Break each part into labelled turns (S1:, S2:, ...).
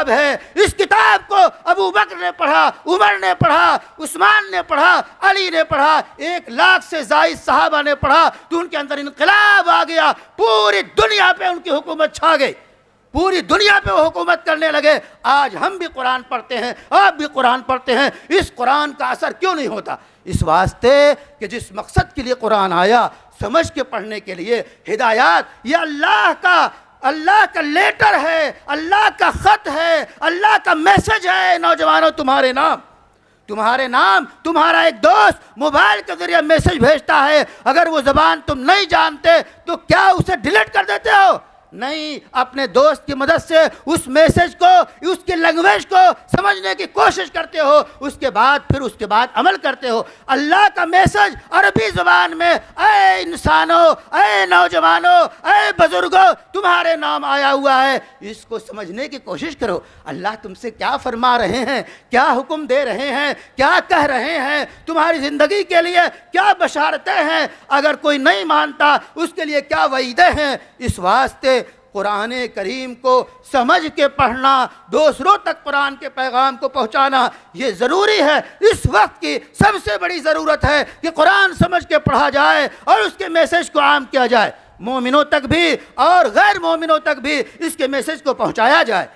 S1: किताब है। इस किताब को अबू बकर ने पढ़ा, उमर ने पढ़ा, उस्मान ने पढ़ा, अली ने पढ़ा, 1 लाख से ज़ायद सहाबा ने पढ़ा तो उनके अंदर इनकलाब आ गया। पूरी दुनिया पे उनकी हुकूमत छा गई, पूरी दुनिया पे वो हुकूमत करने लगे। आज हम भी कुरान पढ़ते हैं, आप भी कुरान पढ़ते हैं, इस कुरान का असर क्यों नहीं होता? इस वास्ते कि जिस मकसद के लिए कुरान आया, समझ के पढ़ने के लिए, हिदायत, ये अल्लाह का लेटर है, अल्लाह का ख़त है, अल्लाह का मैसेज है। नौजवानों, तुम्हारे नाम तुम्हारा एक दोस्त मोबाइल के जरिए मैसेज भेजता है, अगर वो ज़बान तुम नहीं जानते तो क्या उसे डिलीट कर देते हो? नहीं, अपने दोस्त की मदद से उस मैसेज को, उसकी लैंग्वेज को समझने की कोशिश करते हो, उसके बाद अमल करते हो। अल्लाह का मैसेज अरबी ज़बान में, ऐ इंसानों, ऐ नौजवानों, ऐ बुजुर्गों, तुम्हारे नाम आया हुआ है, इसको समझने की कोशिश करो। अल्लाह तुमसे क्या फरमा रहे हैं, क्या हुक्म दे रहे हैं, क्या कह रहे हैं, तुम्हारी ज़िंदगी के लिए क्या बशारतें हैं, अगर कोई नहीं मानता उसके लिए क्या वईदें हैं। इस वास्ते कुरान करीम को समझ के पढ़ना, दूसरों तक कुरान के पैगाम को पहुंचाना ये ज़रूरी है। इस वक्त की सबसे बड़ी ज़रूरत है कि कुरान समझ के पढ़ा जाए और उसके मैसेज को आम किया जाए, मोमिनों तक भी और गैर मोमिनों तक भी इसके मैसेज को पहुंचाया जाए।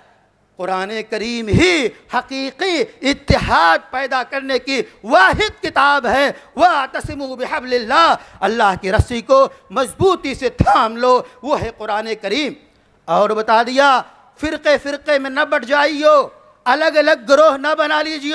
S1: कुरान करीम ही हकीकी इत्तिहाद पैदा करने की वाहिद किताब है। वातसिमू बिहब्लिल्लाह, अल्लाह की रस्सी को मजबूती से थाम लो, वो है कुरान करीम। और बता दिया, फ़िरक़े में न बट जाइयो, अलग अलग ग्रोह न बना लीजिए।